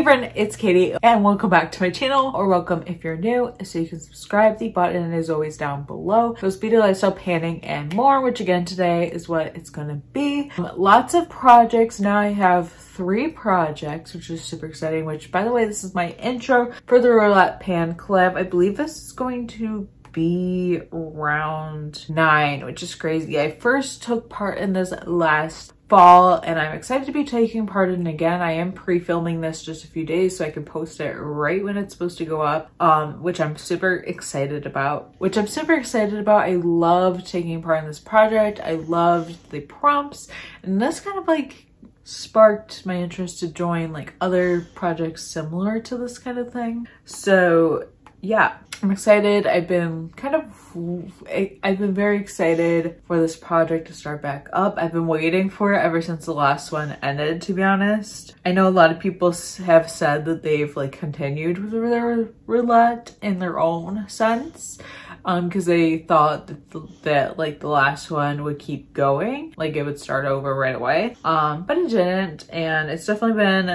friend, it's Katie and welcome back to my channel, or welcome if you're new, so you can subscribe. The button is always down below. So speedy lifestyle, panning, and more, which again today is what it's gonna be. Lots of projects. Now I have 3 projects, which is super exciting, which by the way, this is my intro for the Roulette pan collab. I believe this is going to be round 9, which is crazy. I first took part in this last fall and I'm excited to be taking part in it again. I am pre-filming this just a few days so I can post it right when it's supposed to go up, which I'm super excited about. I love taking part in this project. I loved the prompts, and this kind of like sparked my interest to join like other projects similar to this kind of thing. So yeah, I'm excited. I've been very excited for this project to start back up. I've been waiting for it ever since the last one ended, to be honest. I know a lot of people have said that they've like continued with their roulette in their own sense, because they thought that like the last one would keep going, like it would start over right away, but it didn't. And it's definitely been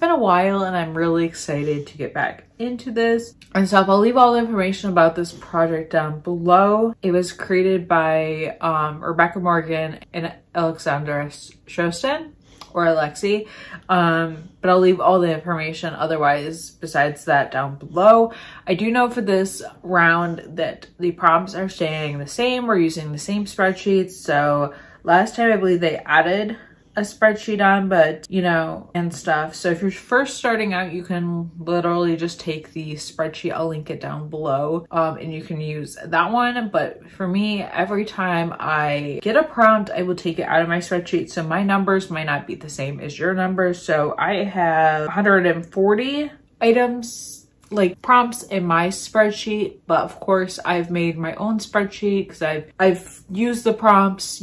a while, and I'm really excited to get back into this and stuff. I'll leave all the information about this project down below. It was created by Rebecca Morgan and Alexandra Shostin, or Alexi, but I'll leave all the information otherwise besides that down below. I do know for this round that the prompts are staying the same. We're using the same spreadsheets. So last time I believe they added a spreadsheet on, but you know, and stuff. So if you're first starting out, you can literally just take the spreadsheet. I'll link it down below, and you can use that one. But for me, every time I get a prompt, I will take it out of my spreadsheet. So my numbers might not be the same as your numbers. So I have 140 items, like prompts in my spreadsheet, but of course I've made my own spreadsheet because I've used the prompts.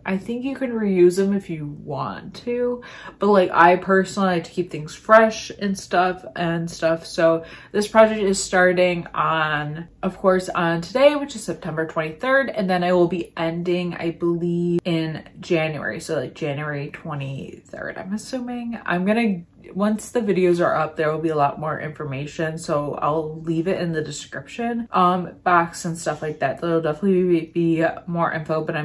I think you can reuse them if you want to, but like I personally like to keep things fresh and stuff. So this project is starting on, of course, on today, which is September 23rd, and then I will be ending, I believe, in January. So like January 23rd, I'm assuming. Once the videos are up, there will be a lot more information, so I'll leave it in the description box and stuff like that. There'll definitely be more info, but I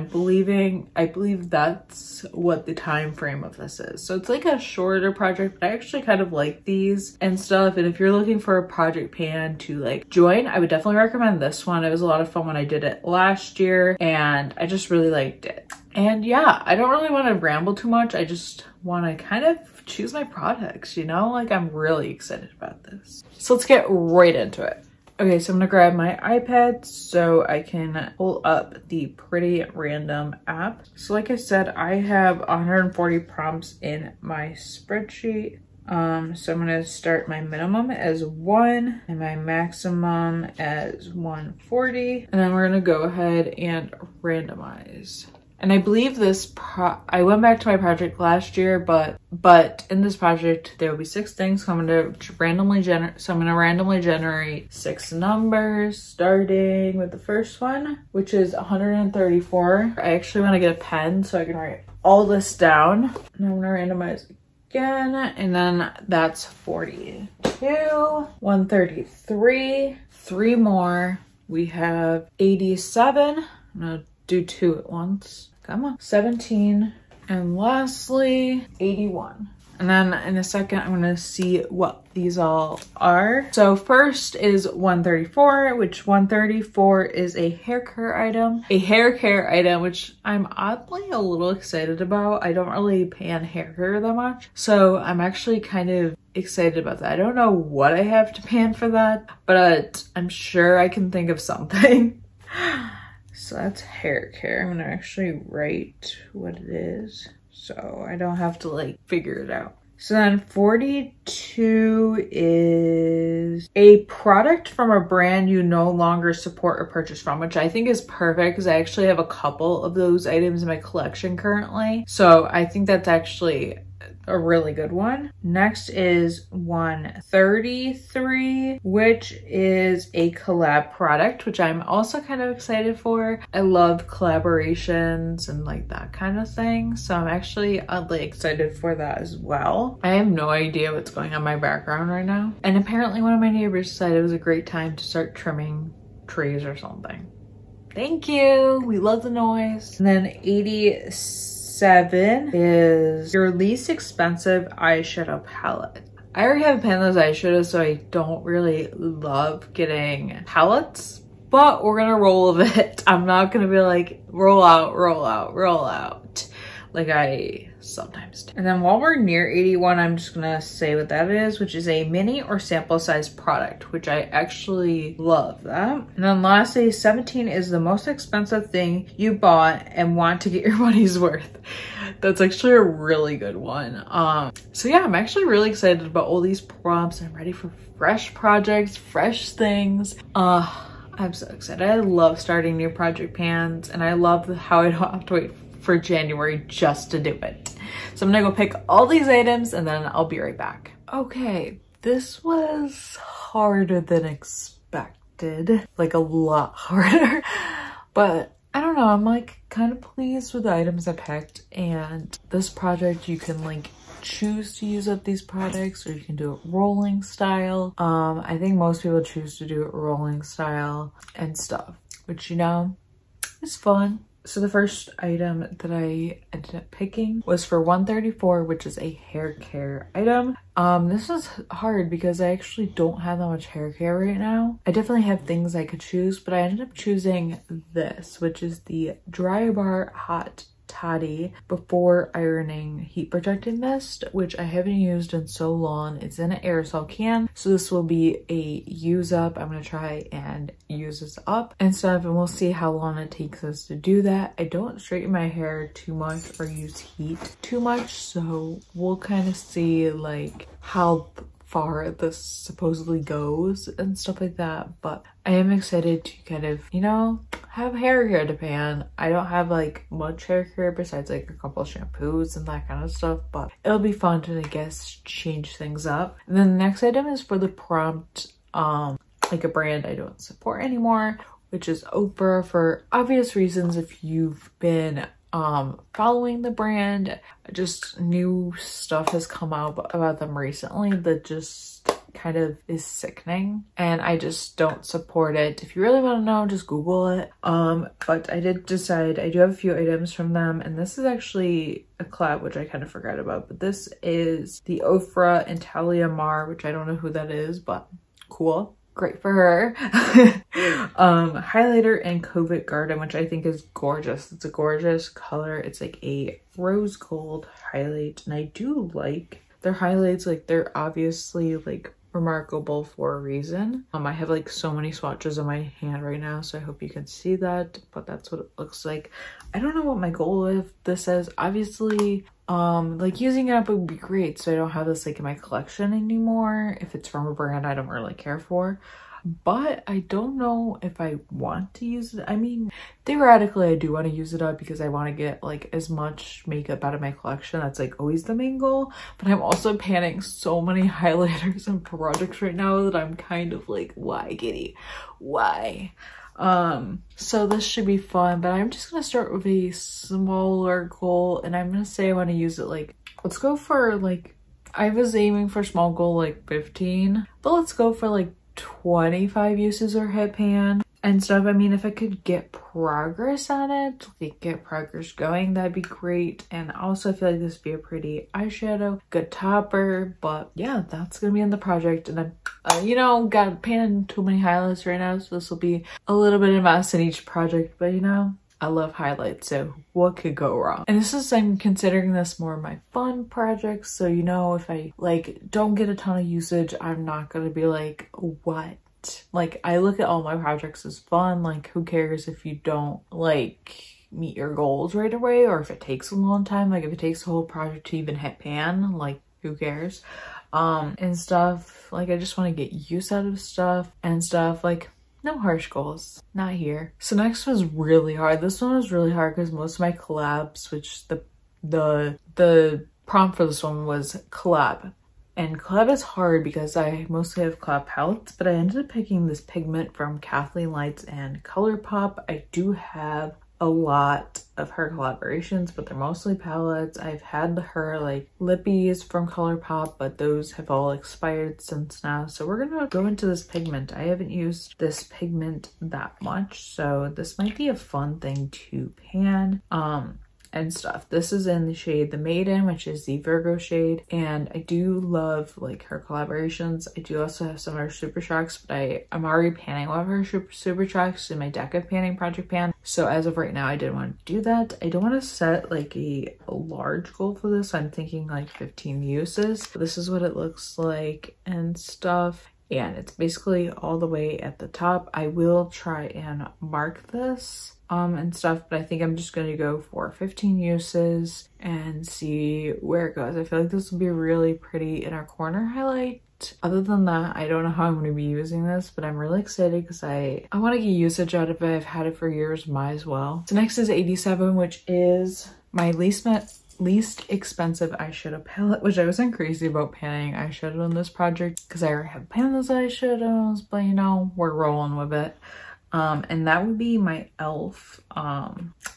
believe that's what the time frame of this is. So it's like a shorter project, but I actually kind of like these and stuff. And if you're looking for a project pan to like join, I would definitely recommend this one. It was a lot of fun when I did it last year, and I just really liked it. And yeah, I don't really want to ramble too much. I just want to kind of choose my products, you know? Like I'm really excited about this. So let's get right into it. Okay, so I'm gonna grab my iPad so I can pull up the Pretty Random app. So like I said, I have 140 prompts in my spreadsheet. So I'm gonna start my minimum as 1 and my maximum as 140. And then we're gonna go ahead and randomize. And I believe I went back to my project last year, but in this project, there will be 6 things. So I'm gonna randomly generate 6 numbers, starting with the first one, which is 134. I actually want to get a pen so I can write all this down. And I'm gonna randomize again, and then that's 42, 133, 3 more. We have 87. I'm gonna do 2 at once. Come on. 17, and lastly 81. And then in a second I'm gonna see what these all are. So first is 134, which 134 is a hair care item, which I'm oddly a little excited about. I don't really pan hair care that much, so I'm actually kind of excited about that. I don't know what I have to pan for that, but I'm sure I can think of something. So that's hair care. I'm gonna actually write what it is so I don't have to like figure it out. So then 42 is a product from a brand you no longer support or purchase from, which I think is perfect because I actually have a couple of those items in my collection currently. So I think that's actually a really good one. Next is 133, which is a collab product, which I'm also kind of excited for. I love collaborations and like that kind of thing. So I'm actually oddly excited for that as well. I have no idea what's going on in my background right now. And apparently one of my neighbors decided it was a great time to start trimming trees or something. Thank you. We love the noise. And then 87 is your least expensive eyeshadow palette. I already have a pan of those eyeshadows, so I don't really love getting palettes, but we're gonna roll with it. I'm not gonna be like, roll out, roll out, roll out, like I sometimes do. And then while we're near 81, I'm just gonna say what that is, which is a mini or sample size product, which I actually love that. And then lastly, 17 is the most expensive thing you bought and want to get your money's worth. That's actually a really good one. So yeah, I'm actually really excited about all these prompts. I'm ready for fresh projects, fresh things. I'm so excited. I love starting new project pans, and I love how I don't have to wait for January just to do it. So I'm gonna go pick all these items and then I'll be right back. Okay, this was harder than expected, like a lot harder, but I don't know, I'm like kind of pleased with the items I picked. And this project, you can like choose to use up these products, or you can do it rolling style. I think most people choose to do it rolling style and stuff, which, you know, is fun. So the first item that I ended up picking was for 134, which is a hair care item. This is hard because I actually don't have that much hair care right now. I definitely have things I could choose, but I ended up choosing this, which is the Dry Bar Hot Toddy Before Ironing Heat Protecting Mist, which I haven't used in so long. It's in an aerosol can, so this will be a use up. I'm gonna try and use this up and stuff, and we'll see how long it takes us to do that. I don't straighten my hair too much or use heat too much, so we'll kind of see like how far this supposedly goes and stuff like that. But I am excited to kind of, you know, have hair care to pan. I don't have like much hair care besides like a couple shampoos and that kind of stuff, but it'll be fun to, I guess, change things up. And then the next item is for the prompt, like a brand I don't support anymore, which is Oprah, for obvious reasons. If you've been following the brand, just new stuff has come out about them recently that just kind of is sickening, and I just don't support it. If you really want to know, just Google it. But I did decide I do have a few items from them, and this is actually a collab which I kind of forgot about, but this is the Ofra and Talia Mar, which I don't know who that is, but cool. Great for her. Highlighter in Covent Garden, which I think is gorgeous. It's a gorgeous color. It's like a rose gold highlight, and I do like their highlights. Like, they're obviously like remarkable for a reason. I have like so many swatches on my hand right now, so I hope you can see that, but that's what it looks like. I don't know what my goal of this is. Obviously, like using it up would be great, so I don't have this like in my collection anymore. If it's from a brand I don't really care for, but I don't know if I want to use it. I mean, theoretically I do want to use it up because I want to get like as much makeup out of my collection. That's like always the main goal, but I'm also panning so many highlighters and projects right now that I'm kind of like, why, Katie? Why? So this should be fun, but I'm just gonna start with a smaller goal, and I'm gonna say I want to use it like, let's go for like, I was aiming for small goal like 15, but let's go for like 25 uses or hit pan and stuff. I mean, if I could get progress on it, like get progress going, that'd be great. And also I feel like this would be a pretty eyeshadow, good topper. But yeah, that's gonna be in the project. And I'm you know, got pan too many highlights right now, so this will be a little bit of a mess in each project, but you know, I love highlights, so what could go wrong? And this is, I'm considering this more of my fun projects, so you know, if I like don't get a ton of usage, I'm not gonna be like, what? Like, I look at all my projects as fun. Like, who cares if you don't like meet your goals right away, or if it takes a long time? Like, if it takes the whole project to even hit pan, like, who cares? And stuff. Like, I just want to get use out of stuff and stuff. Like, no harsh goals, not here. So next was really hard. This one was really hard because most of my collabs, which the prompt for this one was collab. And collab is hard because I mostly have collab palettes, but I ended up picking this pigment from Kathleen Lights and ColourPop. I do have a lot of her collaborations, but they're mostly palettes. I've had her like lippies from ColourPop, but those have all expired since now. So we're gonna go into this pigment. I haven't used this pigment that much, so this might be a fun thing to pan and stuff. This is in the shade The Maiden, which is the Virgo shade, and I do love like her collaborations. I do also have some of her Super Shocks, but I'm already panning one of her Super Shocks in my deck of panning project pan. So as of right now, I didn't want to do that. I don't want to set like a large goal for this. I'm thinking like 15 uses. But this is what it looks like and stuff. And it's basically all the way at the top. I will try and mark this and stuff, but I think I'm just gonna go for 15 uses and see where it goes. I feel like this will be really pretty in our corner highlight. Other than that, I don't know how I'm going to be using this, but I'm really excited because I want to get usage out of it. I've had it for years, might as well. So next is 87, which is my least expensive eyeshadow palette, which I wasn't crazy about panning eyeshadow on this project because I already have panned those eyeshadows, but you know, we're rolling with it. And that would be my e.l.f.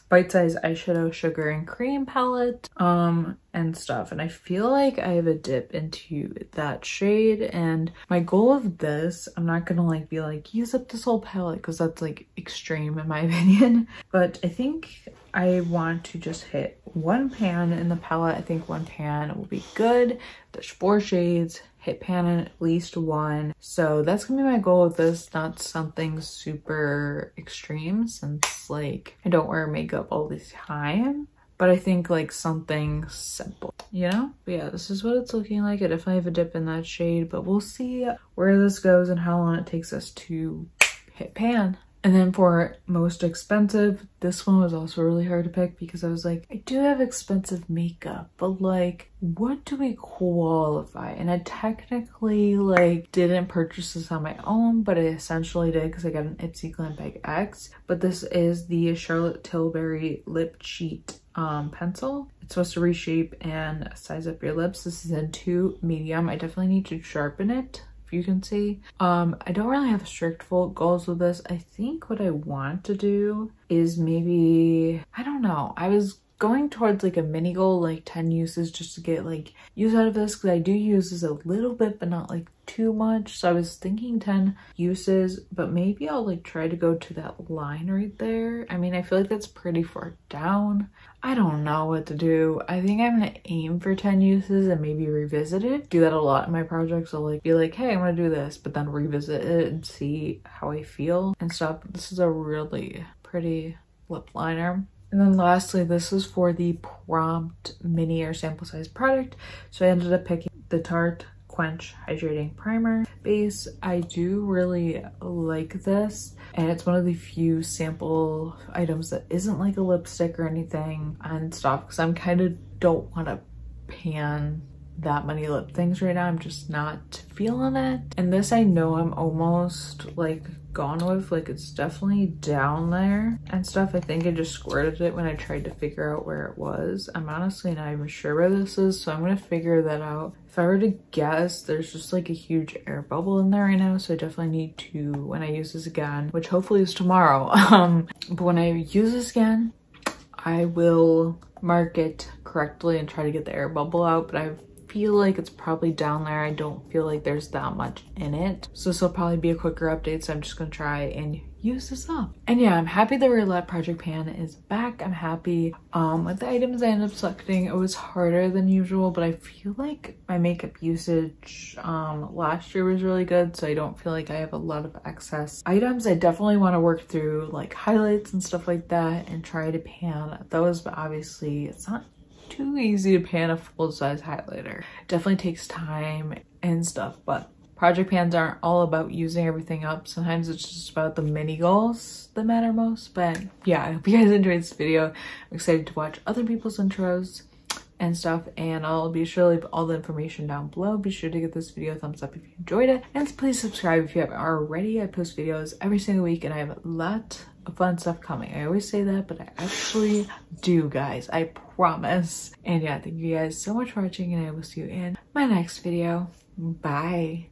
Bite Size Eyeshadow Sugar and Cream palette and stuff. And I feel like I have a dip into that shade, and my goal of this, I'm not gonna like be like use up this whole palette because that's like extreme in my opinion, but I think I want to just hit one pan in the palette. I think one pan will be good. There's 4 shades. Hit pan in at least one. So that's gonna be my goal with this, not something super extreme since like I don't wear makeup all the time, but I think like something simple, you know? But yeah, this is what it's looking like. I definitely have a dip in that shade, but we'll see where this goes and how long it takes us to hit pan. And then for most expensive, this one was also really hard to pick because I was like, I do have expensive makeup, but like, what do we qualify? And I technically like didn't purchase this on my own, but I essentially did because I got an Ipsy Glam Bag X. But this is the Charlotte Tilbury Lip Cheat pencil. It's supposed to reshape and size up your lips. This is in 2 medium. I definitely need to sharpen it. If you can see, I don't really have strict full goals with this. I think what I want to do is maybe, I don't know, I was going towards like a mini goal, like 10 uses just to get like use out of this because I do use this a little bit but not like too much. So I was thinking 10 uses, but maybe I'll like try to go to that line right there. I mean, I feel like that's pretty far down. I don't know what to do. I think I'm gonna aim for 10 uses and maybe revisit it. Do that a lot in my projects. I'll like be like, hey, I'm gonna do this, but then revisit it and see how I feel and stuff. This is a really pretty lip liner. And then lastly, this is for the prompt mini or sample size product. So I ended up picking the Tarte Quench Hydrating Primer base. I do really like this, and it's one of the few sample items that isn't like a lipstick or anything and stuff because I'm kind of don't want to pan that many lip things right now. I'm just not feeling it. And this I know I'm almost like gone with, like it's definitely down there and stuff. I think I just squirted it when I tried to figure out where it was. I'm honestly not even sure where this is, so I'm gonna figure that out. If I were to guess, there's just like a huge air bubble in there right now, so I definitely need to, when I use this again, which hopefully is tomorrow, but when I use this again, I will mark it correctly and try to get the air bubble out, but I feel like it's probably down there. I don't feel like there's that much in it, so this will probably be a quicker update, so I'm just gonna try and use this up. And yeah, I'm happy the Roulette project pan is back. I'm happy with the items I ended up selecting. It was harder than usual, but I feel like my makeup usage last year was really good, so I don't feel like I have a lot of excess items. I definitely want to work through like highlights and stuff like that and try to pan those, but obviously it's not too easy to pan a full-size highlighter. Definitely takes time and stuff, but project pans aren't all about using everything up. Sometimes it's just about the mini goals that matter most. But yeah, I hope you guys enjoyed this video. I'm excited to watch other people's intros. and stuff, and I'll be sure to leave all the information down below. Be sure to give this video a thumbs up if you enjoyed it, and please subscribe if you haven't already. I post videos every single week and I have a lot of fun stuff coming. I always say that, but I actually do, guys. I promise. And yeah, thank you guys so much for watching, and I will see you in my next video. Bye.